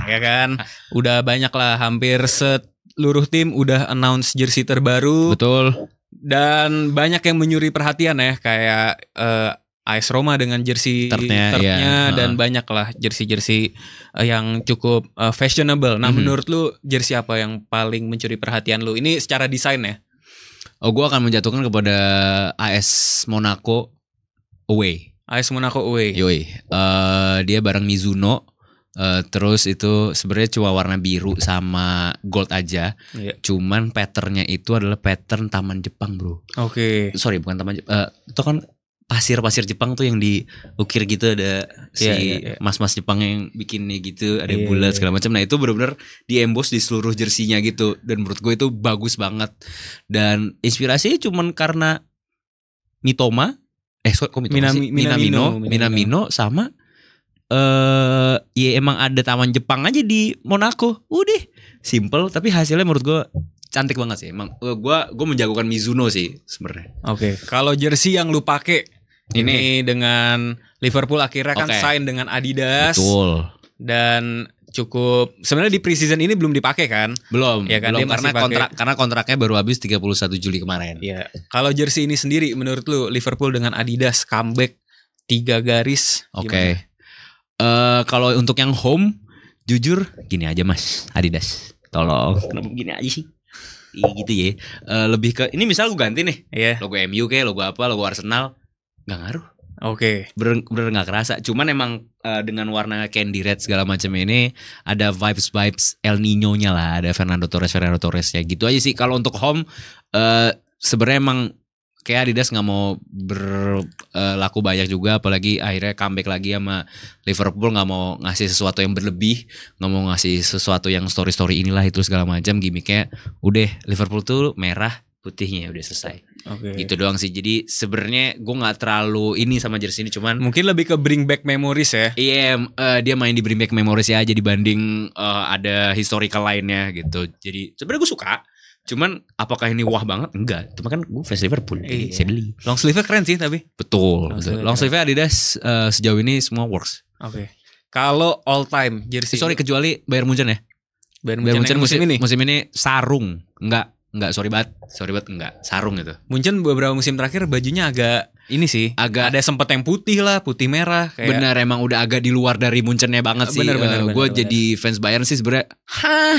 Ya kan, udah banyak lah, hampir seluruh tim udah announce jersey terbaru. Betul. Dan banyak yang menyuri perhatian ya, kayak AS Roma dengan jersey tertnya dan banyak lah jersey-jersey yang cukup fashionable. Nah, menurut lu jersey apa yang paling mencuri perhatian lu? Ini secara desain ya? Gue akan menjatuhkan kepada AS Monaco away. AS Monaco away. Yoi. Dia bareng Mizuno. Terus itu sebenarnya cuma warna biru sama gold aja. Cuman patternnya itu adalah pattern Taman Jepang, bro. Oke. Sorry, bukan Taman Jepang. Itu kan pasir Jepang tuh yang diukir gitu, ada mas-mas Jepang yang bikinnya gitu, ada bulat segala macam. Nah itu benar-benar diembos di seluruh jersinya gitu, dan menurut gue itu bagus banget. Dan inspirasinya cuman karena Mitoma, Minamino sama ya emang ada Taman Jepang aja di Monaco. Udah simple tapi hasilnya menurut gue cantik banget sih. Emang gue menjagokan Mizuno sih sebenarnya. Oke. Kalau jersey yang lu pakai ini dengan Liverpool akhirnya kan sign dengan Adidas. Betul. Dan cukup sebenarnya di preseason ini belum dipakai kan? Belum. Ya kan, belum karena kontraknya baru habis 31 Juli kemarin. Iya. Kalau jersey ini sendiri menurut lu Liverpool dengan Adidas comeback 3 garis. Oke. Kalau untuk yang home jujur gini aja Mas, Adidas. Tolong kenapa gini aja sih? Gitu ya. Lebih ke ini misal gue ganti nih. Logo MU kayak logo apa, logo Arsenal. Gak ngaruh. Oke. Bener gak kerasa. Cuman emang dengan warna candy red segala macam ini ada vibes El Nino-nya lah. Ada Fernando Torres ya gitu aja sih. Kalau untuk home sebenarnya emang kayak Adidas gak mau berlaku banyak juga. Apalagi akhirnya comeback lagi sama Liverpool, gak mau ngasih sesuatu yang berlebih, gak mau ngasih sesuatu yang story inilah itu segala macam. Gimmicknya udah Liverpool tuh merah putihnya udah selesai. Gitu doang sih. Jadi sebenarnya gue nggak terlalu ini sama jersey ini, cuman mungkin lebih ke bring back memories ya. Iya, dia main di bring back memories ya aja dibanding ada historical lainnya gitu. Jadi sebenarnya gue suka. Cuman apakah ini wah banget? Enggak. Cuma kan gue fans Liverpool, jadi saya beli. Long sleeve-nya keren sih tapi. Betul. Long sleeve-nya Adidas sejauh ini semua works. Oke. Kalau all time jersey. Kecuali Bayern Munchen ya. Bayern Munchen musim ini sarung. Enggak, sorry banget enggak, sarung gitu. Munchen beberapa musim terakhir bajunya agak ini sih, agak ada sempet yang putih lah, putih merah kayak. Benar, emang udah agak di luar dari Munchennya banget sih. Gue jadi fans Bayern sih sebenarnya.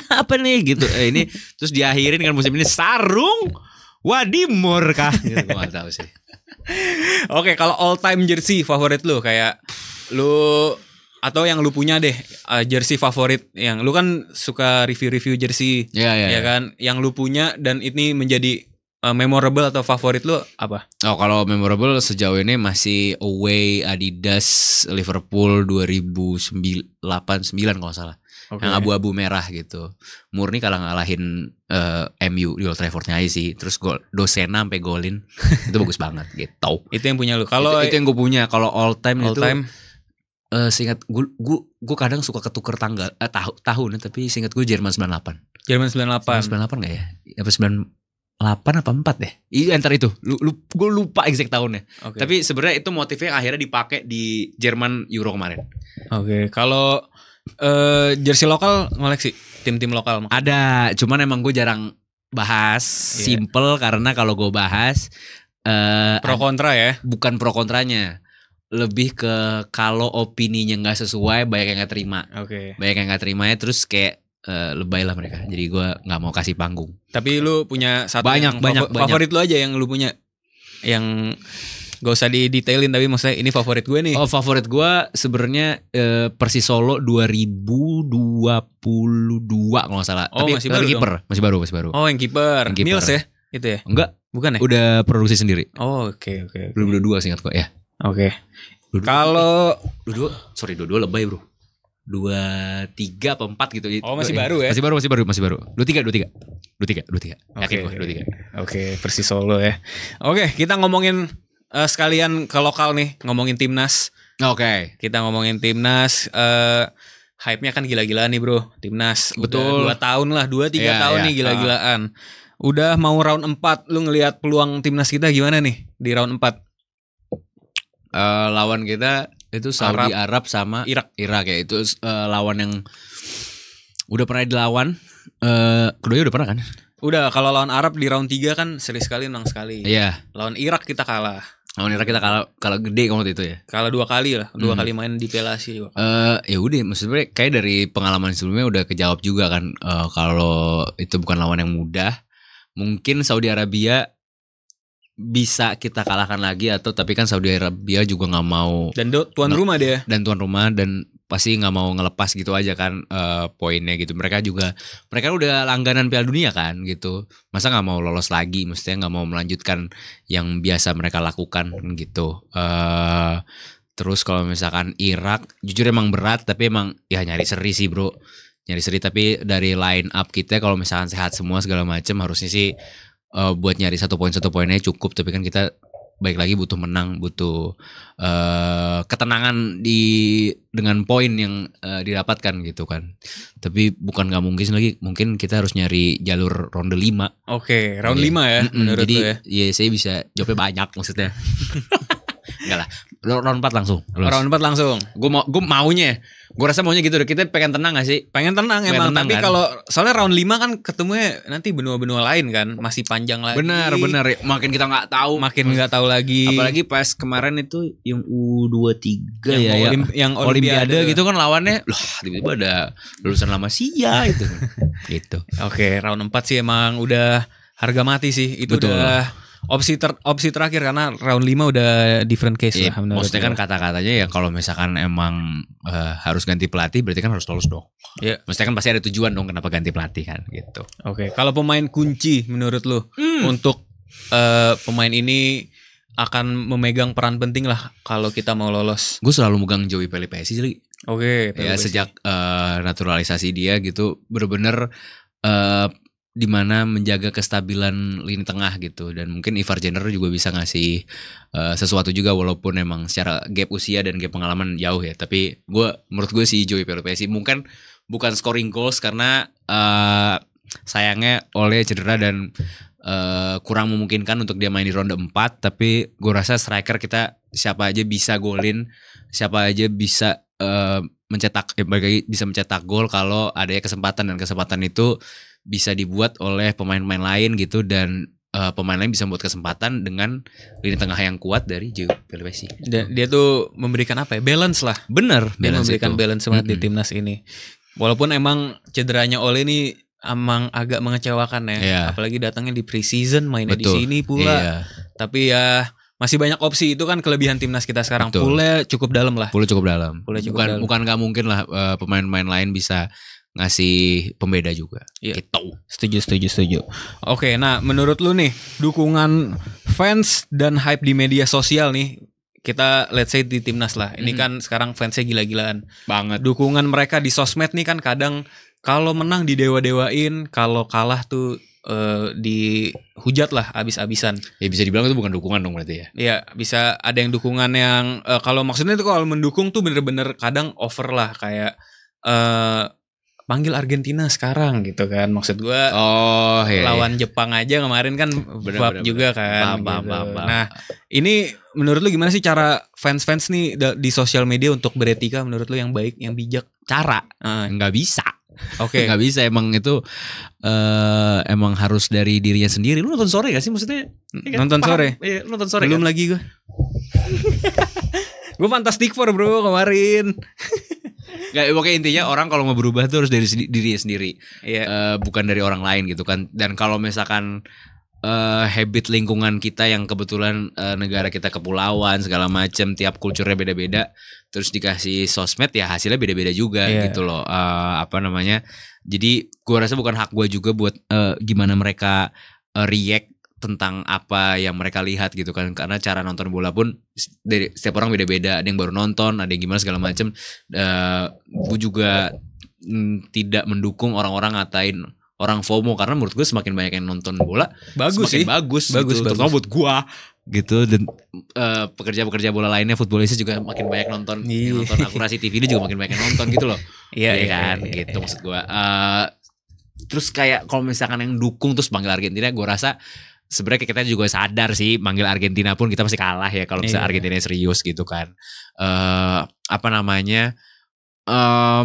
Apa nih gitu. Ini terus diakhirin kan musim ini sarung Wadimor kah? Gitu, gue gak tahu sih. Oke, kalau all time jersey favorit lu kayak lu atau yang lu punya deh jersey favorit yang lu kan suka review jersey ya kan, yang lu punya dan ini menjadi memorable atau favorit lu apa? Kalau memorable sejauh ini masih away Adidas Liverpool 2008-9 kalau nggak salah. Yang abu-abu merah gitu. Murni kalau ngalahin MU di Old Trafford-nya aja sih. Terus gol Dosena sampai golin itu bagus banget gitu. Itu yang punya lu. Kalau itu yang gue punya. Kalau all time seingat gue kadang suka ketuker tanggal tahun, tapi seingat gue Jerman 98. Jerman 98 enggak ya? Apa 98 apa 4 deh? Iya antar itu. Gue lupa exact tahunnya. Tapi sebenarnya itu motifnya akhirnya dipakai di Jerman Euro kemarin. Kalau jersey lokal ngoleksi tim-tim lokal ada, cuman emang gue jarang bahas. Simple karena kalau gue bahas pro kontra ya. Bukan pro kontranya, lebih ke kalau opininya nggak sesuai banyak yang nggak terima. Banyak yang nggak terima ya, terus kayak lebay lah mereka. Jadi gue nggak mau kasih panggung. Tapi lu punya satu banyak favorit lu aja yang lu punya, yang gak usah didetailin tapi maksudnya ini favorit gue nih. Favorit gue sebenarnya Persis Solo 2022 kalau nggak salah. Tapi masih baru kiper, masih baru. Yang kiper. Mills ya? Itu ya? Enggak, bukan ya? Udah produksi sendiri. Oke. 2022 seingat gue ya. Kalau 22 lebay bro. 23 apa 4 gitu. Masih baru ya? Masih baru. 23. Yakin gue 23. Persis Solo ya. Kita ngomongin sekalian ke lokal nih, ngomongin timnas. Oke. Kita ngomongin timnas, hype-nya kan gila-gilaan nih bro. Timnas Betul. udah 2 tahun lah, 2-3 tahun Iya. nih gila-gilaan. Udah mau round 4, lu ngelihat peluang timnas kita gimana nih di round 4? Lawan kita itu Saudi Arab sama Irak ya. Itu lawan yang udah pernah dilawan. Keduanya udah pernah kan? Udah, kalau lawan Arab di round 3 kan seri sekali menang sekali. Iya. Lawan Irak kita kalah. Lawan Irak kita kalah gede waktu itu ya. Kalah 2 kali lah, 2 kali main di Piala Asia juga. Ya udah, maksudnya kayak dari pengalaman sebelumnya udah kejawab juga kan, kalau itu bukan lawan yang mudah. Mungkin Saudi Arabia bisa kita kalahkan lagi, tapi kan Saudi Arabia juga nggak mau, dan tuan rumah dia. Dan tuan rumah, dan pasti nggak mau ngelepas gitu aja kan poinnya gitu. Mereka udah langganan Piala Dunia kan gitu. Masa nggak mau lolos lagi? Maksudnya nggak mau melanjutkan yang biasa mereka lakukan gitu. Terus kalau misalkan Irak, jujur emang berat, tapi emang ya nyari seri sih bro. Nyari seri, tapi dari line up kita kalau misalkan sehat semua segala macam, harusnya sih buat nyari 1 poinnya cukup. Tapi kan kita baik lagi butuh menang, butuh ketenangan dengan poin yang didapatkan gitu kan. Tapi bukan nggak mungkin lagi, mungkin kita harus nyari jalur ronde 5. Oke, round 5 ya menurut jadi, lu ya. Iya, saya bisa jawabnya banyak maksudnya. Enggak lah, round 4 langsung. Round 4 langsung. Gue rasa maunya gitu deh. Kita pengen tenang gak sih? Pengen tenang emang, tapi kan? kalau soalnya round 5 kan ketemunya nanti benua-benua lain kan, masih panjang lagi. Benar. Makin kita nggak tahu, lagi. Apalagi pas kemarin itu yang U23 yang Olimpiade gitu kan lawannya. Loh, tiba-tiba ada lulusan La Masia itu. Gitu. Oke, round 4 sih emang udah harga mati sih. Itu betul. Udah opsi terakhir, karena round 5 udah different case lah menurut maksudnya kan kata-katanya ya kalau misalkan emang harus ganti pelatih, berarti kan harus lolos dong. Iya. Maksudnya kan pasti ada tujuan dong kenapa ganti pelatih kan gitu. Oke, kalau pemain kunci menurut lu untuk pemain ini akan memegang peran penting lah kalau kita mau lolos. Gue selalu megang Joey Pelipesi sih. Oke, ya sejak naturalisasi dia gitu, bener-bener di mana menjaga kestabilan lini tengah gitu. Dan mungkin Ivar Jenner juga bisa ngasih sesuatu juga, walaupun emang secara gap usia dan gap pengalaman jauh ya. Tapi menurut gue si Joey Pelipesi mungkin bukan scoring goals karena sayangnya Ole cedera dan kurang memungkinkan untuk dia main di ronde 4. Tapi gue rasa striker kita siapa aja bisa golin, siapa aja bisa bisa mencetak gol kalau adanya kesempatan, dan kesempatan itu bisa dibuat oleh pemain-pemain lain gitu. Dan pemain lain bisa membuat kesempatan dengan lini tengah yang kuat dari Joey Pelipesi. Dia tuh memberikan apa ya? Balance lah. Bener, dia memberikan balance banget di timnas ini. Walaupun emang cederanya Ole ini emang agak mengecewakan ya. Yeah. Apalagi datangnya di preseason, mainnya di Betul. sini pula. Yeah. Tapi ya masih banyak opsi, itu kan kelebihan timnas kita sekarang. Poolnya cukup dalam lah. Poolnya cukup dalam. Bukan nggak mungkin lah pemain-pemain lain bisa ngasih pembeda juga. Iya. Gitu. Setuju. Oke, nah menurut lu nih, dukungan fans dan hype di media sosial nih, kita let's say di timnas lah. Ini kan sekarang fansnya gila-gilaan banget. Dukungan mereka di sosmed nih kan kadang kalau menang didewa-dewain, kalau kalah tuh dihujat lah abis-abisan. Ya bisa dibilang itu bukan dukungan dong berarti ya. Iya, bisa ada yang dukungan yang kalau maksudnya itu kalau mendukung tuh bener-bener kadang over lah, kayak panggil Argentina sekarang gitu kan. Maksud gua lawan Jepang aja kemarin kan bab juga kan. Nah, ini menurut lu gimana sih cara fans-fans nih di sosial media untuk beretika, menurut lu yang baik, yang bijak? Cara nggak bisa. Oke. Nggak bisa, emang itu emang harus dari dirinya sendiri. Lu nonton sore gak sih maksudnya? Nonton sore? Iya, nonton sore. Belum kan? lagi gue. Gue Fantastic Four bro kemarin. Gak, pokoknya intinya orang kalau mau berubah tuh harus dari dirinya sendiri. Iya. Bukan dari orang lain gitu kan. Dan kalau misalkan habit lingkungan kita yang kebetulan negara kita kepulauan segala macam, tiap kulturnya beda-beda, terus dikasih sosmed ya hasilnya beda-beda juga gitu loh. Jadi gue rasa bukan hak gue juga buat gimana mereka react tentang apa yang mereka lihat gitu kan, karena cara nonton bola pun dari setiap orang beda-beda. Ada yang baru nonton, ada yang gimana segala macam. Gue juga tidak mendukung orang-orang ngatain orang FOMO, karena menurut gue semakin banyak yang nonton bola bagus semakin sih. bagus gitu. Terutama buat gue gitu, dan pekerja-pekerja bola lainnya, futbolisnya juga makin banyak nonton, yang nonton akurasi TV ini juga makin banyak yang nonton gitu loh. Iya kan, gitu maksud gue. Terus kayak kalau misalkan yang dukung terus manggil Argentina, gue rasa sebenarnya kita juga sadar sih manggil Argentina pun kita pasti kalah ya kalau misalnya Argentina serius gitu kan.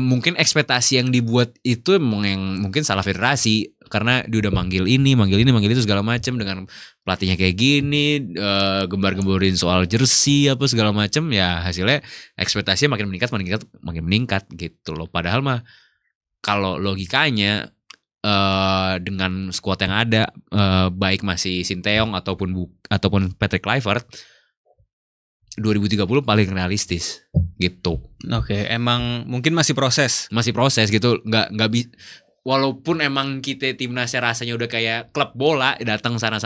Mungkin ekspektasi yang dibuat itu emang yang mungkin salah federasi, karena dia udah manggil ini itu segala macam dengan pelatihnya kayak gini, gembar-gemborin soal jersey apa segala macam, ya hasilnya ekspektasinya makin meningkat gitu loh. Padahal mah kalau logikanya dengan skuad yang ada, baik masih Sinteyong ataupun Patrick Kluivert, 2030 paling realistis gitu. Oke, emang mungkin masih proses gitu, nggak walaupun emang kita timnasnya rasanya udah kayak klub bola, datang sana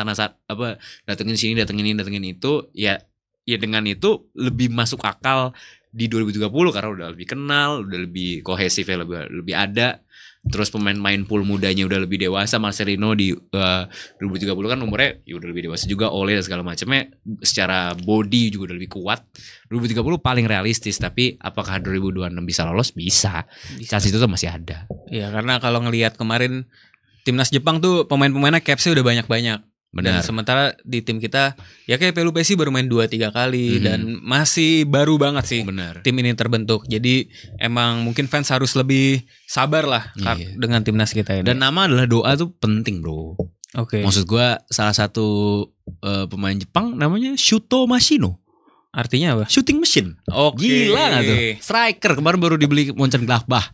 datengin sini datengin itu, ya dengan itu lebih masuk akal di 2030 karena udah lebih kenal, udah lebih kohesif ya, lebih ada. Terus pemain-pemain pool mudanya udah lebih dewasa. Marcelino di 2030 kan umurnya ya udah lebih dewasa juga, Ole dan segala macamnya, secara body juga udah lebih kuat. 2030 paling realistis, tapi apakah 2026 bisa lolos? Bisa. Chance itu tuh masih ada. Iya, karena kalau ngelihat kemarin timnas Jepang tuh pemain-pemainnya capsnya udah banyak-banyak. Benar. Dan sementara di tim kita ya kayak Pelupesi baru main 2-3 kali dan masih baru banget sih tim ini terbentuk. Jadi emang mungkin fans harus lebih sabar lah dengan timnas kita ini. Dan nama adalah doa tuh penting, bro. Oke. Maksud gue salah satu pemain Jepang namanya Shuto Mashino. Artinya apa? Shooting machine. Gila gak tuh? Striker kemarin baru dibeli Mönchengladbach.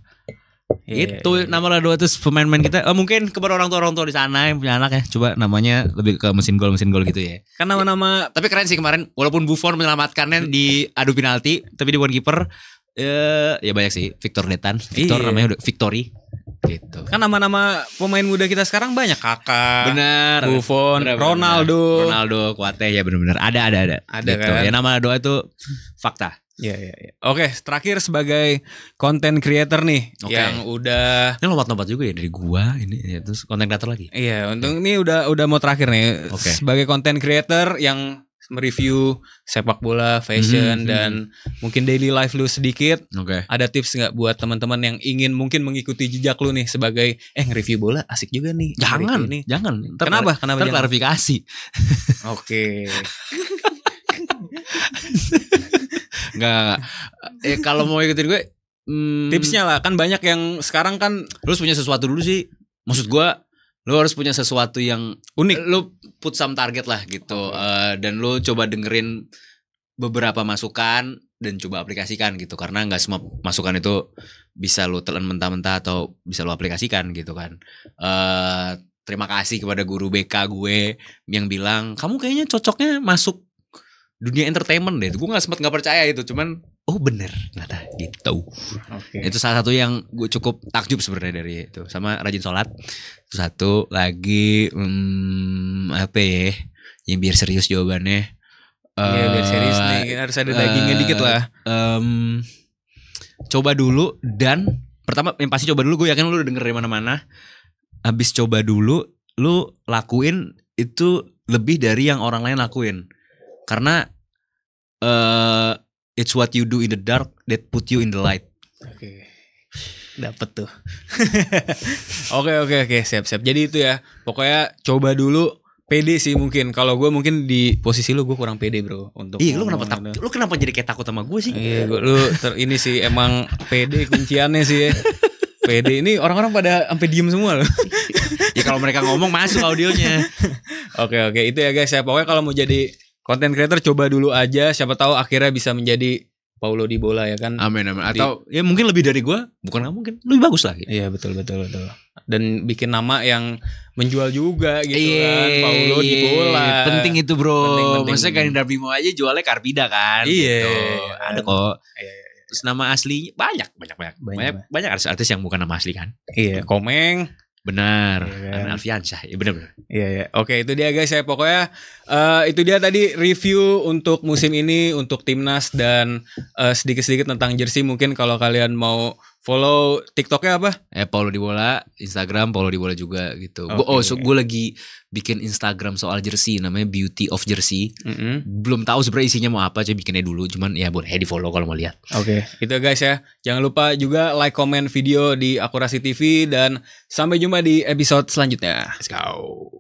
Itu nama doa tuh pemain-pemain kita. Mungkin kepada orang tua di sana yang punya anak ya, coba namanya lebih ke mesin gol gitu ya. Kan nama-nama tapi keren sih kemarin, walaupun Buffon menyelamatkannya di adu penalti, tapi di bukan kiper. Ya banyak sih. Victor Netan, namanya udah Victory gitu. Kan nama-nama pemain muda kita sekarang banyak, Kakak, benar, Buffon, Ronaldo, Kuate, ya benar-benar ada gitu. Kan? Ya nama doa itu fakta. Iya. Oke, terakhir sebagai content creator nih yang udah ini lompat-lompat juga ya dari gua ini ya, terus content creator lagi. Iya, untuk ini udah mau terakhir nih. Sebagai content creator yang mereview sepak bola, fashion dan mungkin daily life lu sedikit. Ada tips nggak buat teman-teman yang ingin mungkin mengikuti jejak lu nih sebagai nge-review bola asik juga nih. Jangan. Kenapa klarifikasi. Oke. Enggak. Kalau mau ikutin gue, tipsnya lah, kan banyak yang sekarang kan lu harus punya sesuatu dulu sih. Maksud gue, lu harus punya sesuatu yang unik. Lu put some target lah gitu. Dan lu coba dengerin beberapa masukan dan coba aplikasikan gitu. Karena gak semua masukan itu bisa lu telan mentah-mentah atau bisa lu aplikasikan gitu kan. Terima kasih kepada guru BK gue yang bilang, kamu kayaknya cocoknya masuk dunia entertainment deh. Gue gak percaya itu, cuman bener ternyata gitu. Itu salah satu yang gue cukup takjub sebenarnya dari itu. Sama rajin sholat. Terus satu lagi apa ya, yang biar serius jawabannya. Biar serius nih, harus ada dagingnya dikit lah. Coba dulu, dan pertama yang pasti coba dulu. Gue yakin lu udah denger dari mana-mana. Habis coba dulu, lu lakuin itu lebih dari yang orang lain lakuin. Karena it's what you do in the dark that put you in the light. Dapet tuh. Oke, siap. Jadi itu ya, pokoknya coba dulu. Pede sih mungkin. Kalau gue mungkin di posisi lu, gue kurang pede, bro. Untuk lu kenapa jadi kayak takut sama gue sih? Iya, ini sih emang pede kunciannya sih ya. Pede ini orang-orang pada sampai diem semua loh. Ya kalau mereka ngomong masuk audionya. Oke, itu ya guys ya. Pokoknya kalau mau jadi content creator coba dulu aja, siapa tahu akhirnya bisa menjadi Paulo Dybala ya kan. Amin. Atau ya mungkin lebih dari gue, bukan nggak mungkin, lebih bagus lagi. Iya betul. Dan bikin nama yang menjual juga gitu kan, Paulo Dybala. Penting itu, bro. Maksudnya kan Darby mau aja jualnya Carpida kan. Iya. Gitu. Ada kok. Iya. Terus nama aslinya banyak artis yang bukan nama asli kan. Iya, Komeng. Benar, Amin Alfiansyah. Ya benar. Iya. Oke, itu dia guys ya. Pokoknya itu dia tadi review untuk musim ini untuk timnas dan sedikit-sedikit tentang jersey. Mungkin kalau kalian mau Follow TikToknya apa? Paulo di bola, Instagram Paulo di bola juga gitu. Oke. Gue lagi bikin Instagram soal jersey namanya Beauty of Jersey. Mm-mm. Belum tahu sebenarnya isinya mau apa, coba bikinnya dulu. Cuman ya boleh di follow kalau mau lihat. Oke, itu guys ya. Jangan lupa juga like, comment video di Akurasi TV dan sampai jumpa di episode selanjutnya. Let's go.